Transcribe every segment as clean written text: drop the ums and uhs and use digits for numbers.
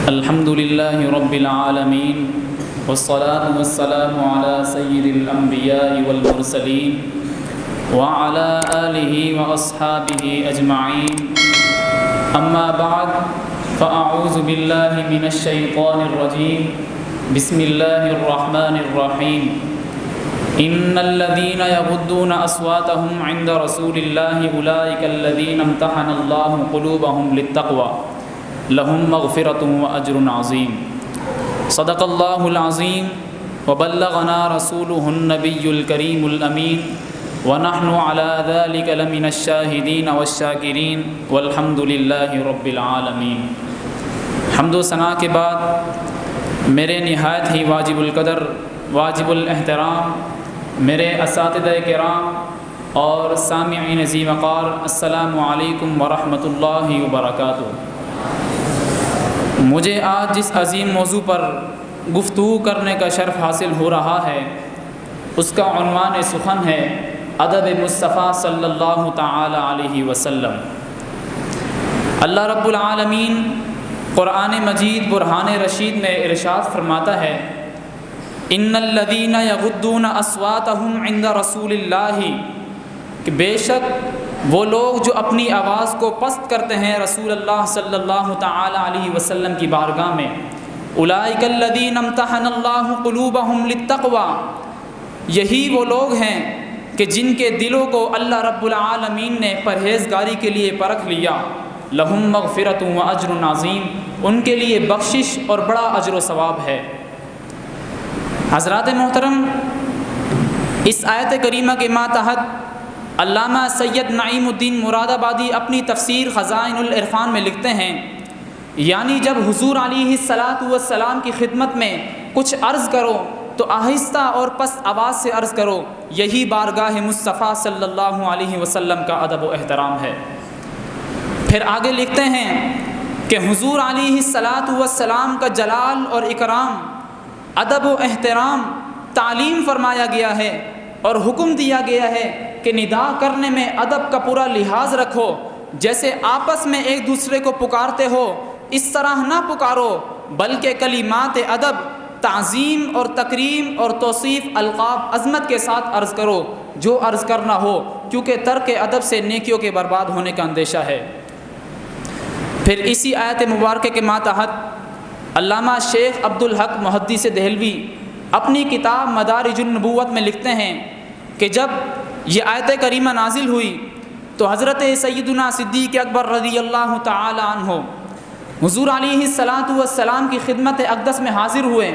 الحمد لله رب العالمين والصلاة والسلام على سيد الأنبياء والمرسلين وعلى آله وأصحابه أجمعين أما بعد فأعوذ بالله من الشيطان الرجيم بسم الله الرحمن الرحيم إن الذين يغضون أصواتهم عند رسول الله أولئك الذين امتحن الله قلوبهم للتقوى لهم مغفرة وأجر عظيم صدق الله العظيم وبلغنا رسوله النبي الكريم الأمين ونحن على ذلك لمن الشاهدين والشاكرين والحمد لله رب العالمين۔ حمد و ثناء کے بعد میرے نہایت ہی واجب القدر واجب الاحترام میرے اساتذہ کرام اور سامعین ذی وقار، السلام علیکم ورحمۃ اللہ وبرکاتہ۔ مجھے آج جس عظیم موضوع پر گفتگو کرنے کا شرف حاصل ہو رہا ہے اس کا عنوان سخن ہے ادب مصطفیٰ صلی اللہ تعالی علیہ وسلم۔ اللہ رب العالمین قرآن مجید برہان رشید میں ارشاد فرماتا ہے ان الذین یغضون اصواتهم عند رسول اللہ، کہ بے شک وہ لوگ جو اپنی آواز کو پست کرتے ہیں رسول اللہ صلی اللہ تعالی علیہ وسلم کی بارگاہ میں، اولئک الذین امتحن اللہ قلوبهم للتقوی، یہی وہ لوگ ہیں کہ جن کے دلوں کو اللہ رب العالمین نے پرہیزگاری کے لیے پرکھ لیا، لہم مغفرۃ و اجر عظیم، ان کے لیے بخشش اور بڑا اجر و ثواب ہے۔ حضرات محترم، اس آیت کریمہ کے ماتحت علامہ سید نعیم الدین مراد آبادی اپنی تفسیر خزائن العرفان میں لکھتے ہیں، یعنی جب حضور علیہ السلام کی خدمت میں کچھ عرض کرو تو آہستہ اور پست آواز سے عرض کرو، یہی بارگاہ مصطفیٰ صلی اللہ علیہ وسلم کا ادب و احترام ہے۔ پھر آگے لکھتے ہیں کہ حضور علیہ السلام کا جلال اور اکرام، ادب و احترام تعلیم فرمایا گیا ہے اور حکم دیا گیا ہے کہ ندا کرنے میں ادب کا پورا لحاظ رکھو، جیسے آپس میں ایک دوسرے کو پکارتے ہو اس طرح نہ پکارو، بلکہ کلمات ادب، تعظیم اور تکریم اور توصیف، القاب، عظمت کے ساتھ عرض کرو جو عرض کرنا ہو، کیونکہ ترک ادب سے نیکیوں کے برباد ہونے کا اندیشہ ہے۔ پھر اسی آیت مبارکہ کے ماتحت علامہ شیخ عبدالحق محدث دہلوی اپنی کتاب مدارج النبوت میں لکھتے ہیں کہ جب یہ آیت کریمہ نازل ہوئی تو حضرت سیدنا صدیق اکبر رضی اللہ تعالی عنہ حضور علیہ السلام کی خدمت اقدس میں حاضر ہوئے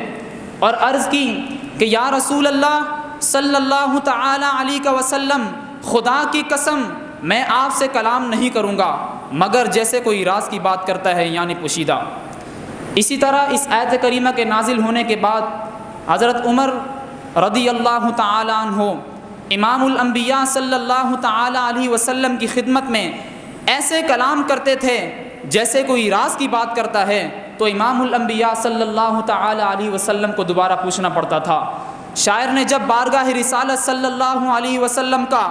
اور عرض کی کہ یا رسول اللہ صلی اللہ تعالی علیہ وسلم، خدا کی قسم میں آپ سے کلام نہیں کروں گا مگر جیسے کوئی راز کی بات کرتا ہے، یعنی پوشیدہ۔ اسی طرح اس آیت کریمہ کے نازل ہونے کے بعد حضرت عمر رضی اللہ تعالی عنہ امام الانبیاء صلی اللہ تعالی علیہ وسلم کی خدمت میں ایسے کلام کرتے تھے جیسے کوئی راز کی بات کرتا ہے، تو امام الانبیاء صلی اللہ تعالی علیہ وسلم کو دوبارہ پوچھنا پڑتا تھا۔ شاعر نے جب بارگاہ رسالت صلی اللہ علیہ وسلم کا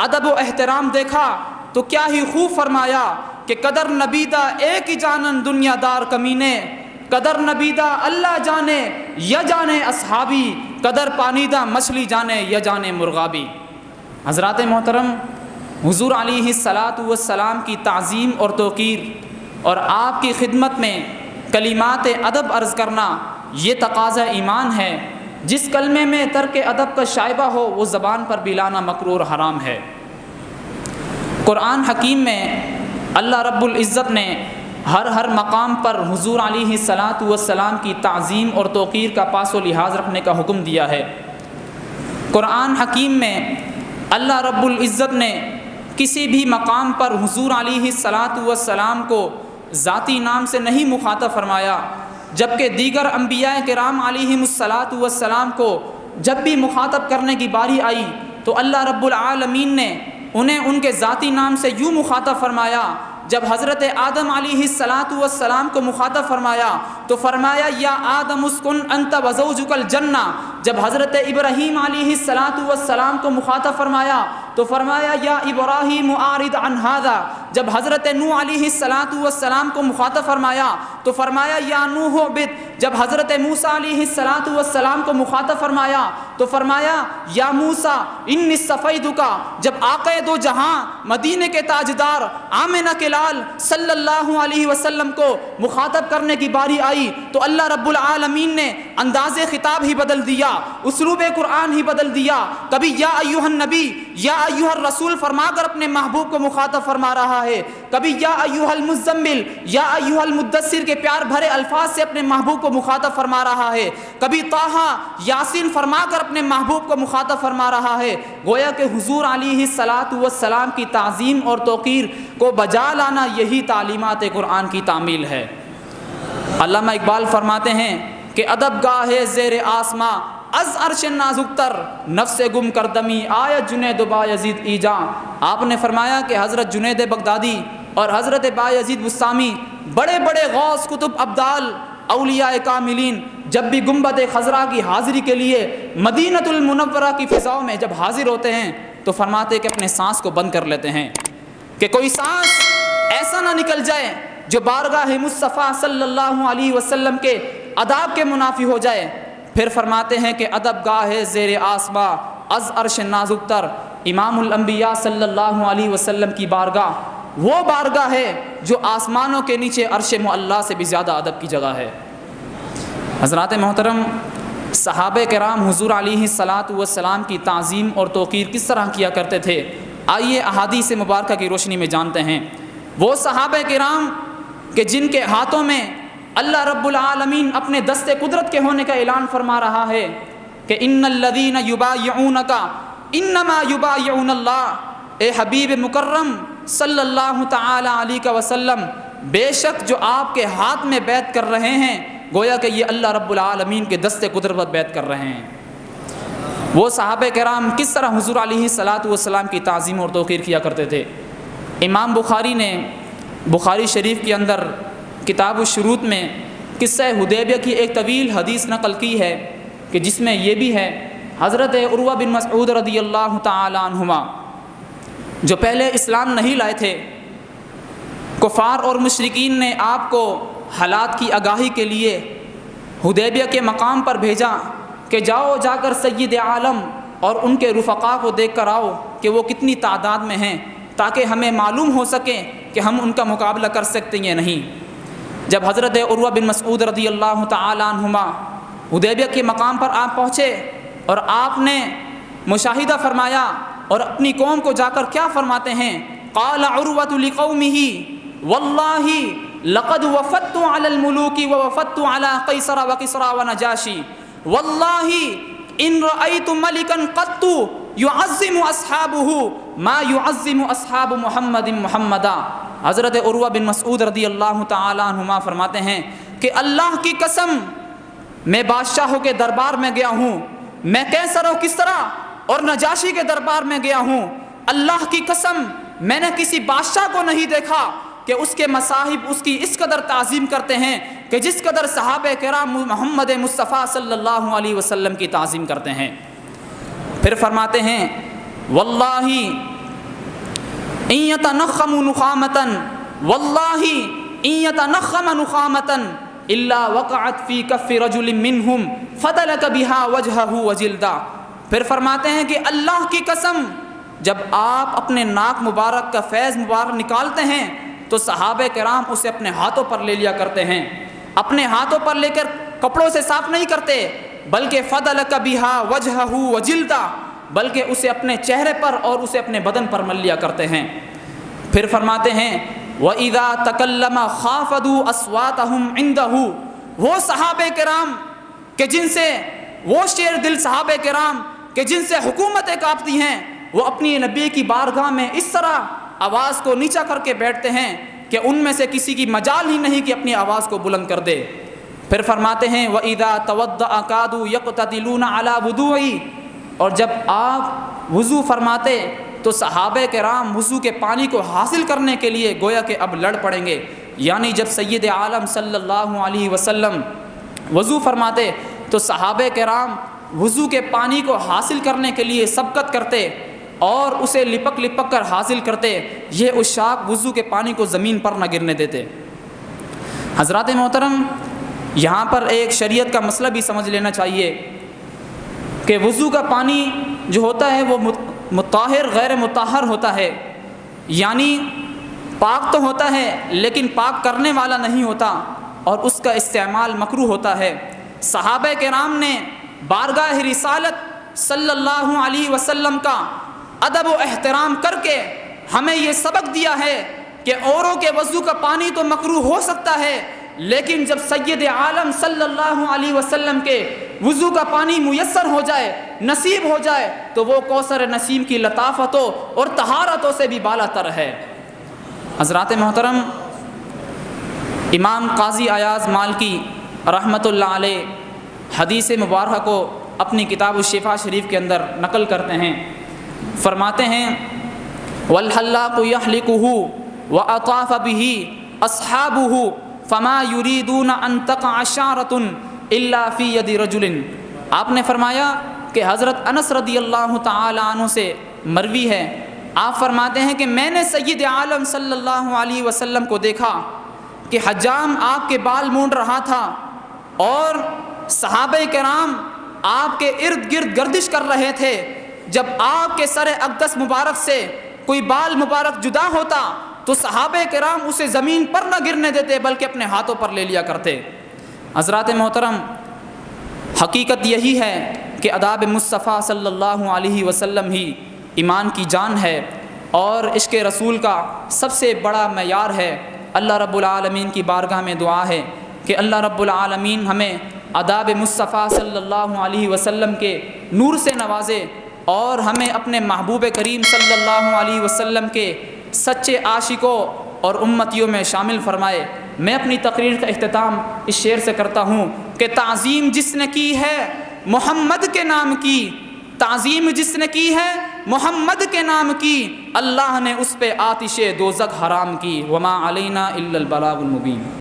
ادب و احترام دیکھا تو کیا ہی خوب فرمایا کہ قدر نبیدہ ایک ہی جانن دنیا دار کمینے، قدر نبیدہ اللہ جانے یا جانے اصحابی، قدر پانیدہ مچھلی جانے یا جانے مرغابی۔ حضرات محترم، حضور علیہ السلام کی تعظیم اور توقیر اور آپ کی خدمت میں کلمات ادب عرض کرنا یہ تقاضا ایمان ہے۔ جس کلمے میں ترک ادب کا شائبہ ہو وہ زبان پر بھی لانا مکروہ اور حرام ہے۔ قرآن حکیم میں اللہ رب العزت نے ہر مقام پر حضور علیہ السلام کی تعظیم اور توقیر کا پاس و لحاظ رکھنے کا حکم دیا ہے۔ قرآن حکیم میں اللہ رب العزت نے کسی بھی مقام پر حضور علیہ السلام کو ذاتی نام سے نہیں مخاطب فرمایا، جبکہ دیگر انبیاء کرام علیہم السلام کو جب بھی مخاطب کرنے کی باری آئی تو اللہ رب العالمین نے انہیں ان کے ذاتی نام سے یوں مخاطب فرمایا۔ جب حضرت آدم علیہ السلام کو مخاطب فرمایا تو فرمایا یا آدم اسکن انت وزوجک الجنہ۔ جب حضرت ابراہیم علیہ السلام کو مخاطب فرمایا تو فرمایا یا ابراہیم اعرض عن ھذا۔ جب حضرت نوح علیہ السلام کو مخاطب فرمایا تو فرمایا یا نوح اہبط، جب حضرت موسیٰ علیہ السلام کو مخاطب فرمایا تو فرمایا یا موسیٰ انی اصطفیتک، جب آقا دو جہاں مدینے کے تاجدار آمنہ کے لال صلی اللہ علیہ وسلم کو مخاطب کرنے کی باری آئی تو اللہ رب العالمین نے انداز خطاب ہی بدل دیا، اسلوب قرآن ہی بدل دیا۔ کبھی یا ایھا النبی، یا ایھا الرسول فرما کر اپنے محبوب کو مخاطب فرما رہا ہے، کبھی یا ایھا المزمل، یا ایھا المدثر کے پیار بھرے الفاظ سے اپنے محبوب کو مخاطب فرما رہا ہے، کبھی طٰہٰ یاسین فرما کر اپنے محبوب کو مخاطب فرما رہا ہے۔ گویا کہ حضور علیہ السلام کی تعظیم اور توقیر کو بجا لانا یہی تعلیمات قرآن کی تعمیل ہے۔ علامہ اقبال فرماتے ہیں کہ ادب گاہ زیر آسماں از عرش نازک تر، نفس گم کردمی آیت جنید بایزید ایجاں۔ آپ نے فرمایا کہ حضرت جنید بغدادی اور حضرت بایزید بسطامی بڑے بڑے غوث کتب ابدال اولیاء کاملین جب بھی گنبد خضرا کی حاضری کے لیے مدینۃ المنورہ کی فضاؤں میں جب حاضر ہوتے ہیں تو فرماتے کہ اپنے سانس کو بند کر لیتے ہیں کہ کوئی سانس ایسا نہ نکل جائے جو بارگاہ مصطفیٰ صلی اللہ علیہ وسلم کے آداب کے منافی ہو جائے۔ پھر فرماتے ہیں کہ ادب گاہ زیر آسماں از عرش نازک تر، امام الانبیاء صلی اللہ علیہ وسلم کی بارگاہ وہ بارگاہ ہے جو آسمانوں کے نیچے عرش معلیٰ سے بھی زیادہ ادب کی جگہ ہے۔ حضرات محترم، صحابہ کرام حضور علیہ السلام کی تعظیم اور توقیر کس طرح کیا کرتے تھے، آئیے احادیث مبارکہ کی روشنی میں جانتے ہیں۔ وہ صحابہ کرام کہ جن کے ہاتھوں میں اللہ رب العالمین اپنے دست قدرت کے ہونے کا اعلان فرما رہا ہے کہ ان الذین یبایعونک انما یبایعون اللہ، اے حبیب مکرم صلی اللہ تعالی علیہ وسلم، بے شک جو آپ کے ہاتھ میں بیعت کر رہے ہیں گویا کہ یہ اللہ رب العالمین کے دست قدرت پر بیعت کر رہے ہیں۔ وہ صحابہ کرام کس طرح حضور علیہ السلام کی تعظیم اور توقیر کیا کرتے تھے۔ امام بخاری نے بخاری شریف کے اندر کتاب الشروط میں قصہ حدیبیہ کی ایک طویل حدیث نقل کی ہے کہ جس میں یہ بھی ہے حضرت عروہ بن مسعود رضی اللہ تعالی عنہما جو پہلے اسلام نہیں لائے تھے، کفار اور مشرکین نے آپ کو حالات کی آگاہی کے لیے حدیبیہ کے مقام پر بھیجا کہ جاؤ جا کر سید عالم اور ان کے رفقا کو دیکھ کر آؤ کہ وہ کتنی تعداد میں ہیں تاکہ ہمیں معلوم ہو سکے کہ ہم ان کا مقابلہ کر سکتے ہیں یا نہیں۔ جب حضرت عروہ بن مسعود رضی اللہ تعالی عنہما حدیبیہ کے مقام پر آپ پہنچے اور آپ نے مشاہدہ فرمایا اور اپنی قوم کو جا کر کیا فرماتے ہیں، قال عروۃ لقومہ واللہ لقد وفدت علی الملوک ووفدت علی قیصر وکسریٰ ونجاشی واللہ ان رأیت ملکا قط یعظم اصحابہ ما یعظم اصحاب محمد محمدا۔ حضرت عروہ بن مسعود رضی اللہ تعالی عنہما فرماتے ہیں کہ اللہ کی قسم میں بادشاہوں کے دربار میں گیا ہوں، میں قیصر و کسریٰ اور نجاشی کے دربار میں گیا ہوں، اللہ کی قسم میں نے کسی بادشاہ کو نہیں دیکھا کہ اس کے مصاحب اس کی اس قدر تعظیم کرتے ہیں کہ جس قدر صحابہ کرام محمد مصطفیٰ صلی اللہ علیہ وسلم کی تعظیم کرتے ہیں۔ پھر فرماتے ہیں واللہ ان یتنخم نخامتا، واللہ ان یتنخم نخامتا الا وقعت فی کف رجل منہم فدلک بہا وجہہ وجلدا۔ پھر فرماتے ہیں کہ اللہ کی قسم جب آپ اپنے ناک مبارک کا فیض مبارک نکالتے ہیں تو صحابہ کرام اسے اپنے ہاتھوں پر لے لیا کرتے ہیں، اپنے ہاتھوں پر لے کر کپڑوں سے صاف نہیں کرتے بلکہ فدلک بہا وجہہ وجلدا، بلکہ اسے اپنے چہرے پر اور اسے اپنے بدن پر مل لیا کرتے ہیں۔ پھر فرماتے ہیں وَإِذَا تَكَلَّمَ خَافَضُوا أَصْوَاتَهُمْ عِنْدَهُ، وہ صحابہ کرام کہ جن سے وہ شیر دل صحابہ کرام کہ جن سے حکومتیں کانپتی ہیں وہ اپنی نبی کی بارگاہ میں اس طرح آواز کو نیچا کر کے بیٹھتے ہیں کہ ان میں سے کسی کی مجال ہی نہیں کہ اپنی آواز کو بلند کر دے۔ پھر فرماتے ہیں وَإِذَا تَوَضَّأَ كَادُوا يَقْتَتِلُونَ عَلَى وُضُوئِهِ، اور جب آپ وضو فرماتے تو صحابہ کرام وضو کے پانی کو حاصل کرنے کے لیے گویا کہ اب لڑ پڑیں گے، یعنی جب سید عالم صلی اللہ علیہ وسلم وضو فرماتے تو صحابہ کرام وضو کے پانی کو حاصل کرنے کے لیے سبقت کرتے اور اسے لپک لپک کر حاصل کرتے، یہ عشاق وضو کے پانی کو زمین پر نہ گرنے دیتے۔ حضرات محترم، یہاں پر ایک شریعت کا مسئلہ بھی سمجھ لینا چاہیے کہ وضو کا پانی جو ہوتا ہے وہ مطہر غیر مطہر ہوتا ہے، یعنی پاک تو ہوتا ہے لیکن پاک کرنے والا نہیں ہوتا، اور اس کا استعمال مکروہ ہوتا ہے۔ صحابہ کرام نے بارگاہ رسالت صلی اللہ علیہ وسلم کا ادب و احترام کر کے ہمیں یہ سبق دیا ہے کہ اوروں کے وضو کا پانی تو مکروہ ہو سکتا ہے، لیکن جب سید عالم صلی اللہ علیہ وسلم کے وضو کا پانی میسر ہو جائے، نصیب ہو جائے، تو وہ کوثر نسیم کی لطافتوں اور طہارتوں سے بھی بالا تر ہے۔ حضرات محترم، امام قاضی ایاز مالکی رحمۃ اللہ علیہ حدیث مبارکہ کو اپنی کتاب الشفا شریف کے اندر نقل کرتے ہیں، فرماتے ہیں والحلاق یحلقہ واطاف بہ اصحابہ فما یریدون ان تقع شعرۃ الا فی ید رجل۔ آپ نے فرمایا کہ حضرت انس رضی اللہ تعالی عنہ سے مروی ہے، آپ فرماتے ہیں کہ میں نے سید عالم صلی اللہ علیہ وسلم کو دیکھا کہ حجام آپ کے بال مونڈ رہا تھا، اور صحابہ کرام آپ کے ارد گرد گردش کر رہے تھے۔ جب آپ کے سر اقدس مبارک سے کوئی بال مبارک جدا ہوتا تو صحابہ کرام اسے زمین پر نہ گرنے دیتے بلکہ اپنے ہاتھوں پر لے لیا کرتے۔ حضرات محترم، حقیقت یہی ہے کہ آداب مصطفیٰ صلی اللہ علیہ وسلم ہی ایمان کی جان ہے اور عشق رسول کا سب سے بڑا معیار ہے۔ اللہ رب العالمین کی بارگاہ میں دعا ہے کہ اللہ رب العالمین ہمیں آداب مصطفیٰ صلی اللہ علیہ وسلم کے نور سے نوازے اور ہمیں اپنے محبوب کریم صلی اللہ علیہ وسلم کے سچے عاشقوں اور امتیوں میں شامل فرمائے۔ میں اپنی تقریر کا اختتام اس شعر سے کرتا ہوں کہ تعظیم جس نے کی ہے محمد کے نام کی، تعظیم جس نے کی ہے محمد کے نام کی، اللہ نے اس پہ آتش دوزخ حرام کی۔ وما علینا الا البلاغ المبین۔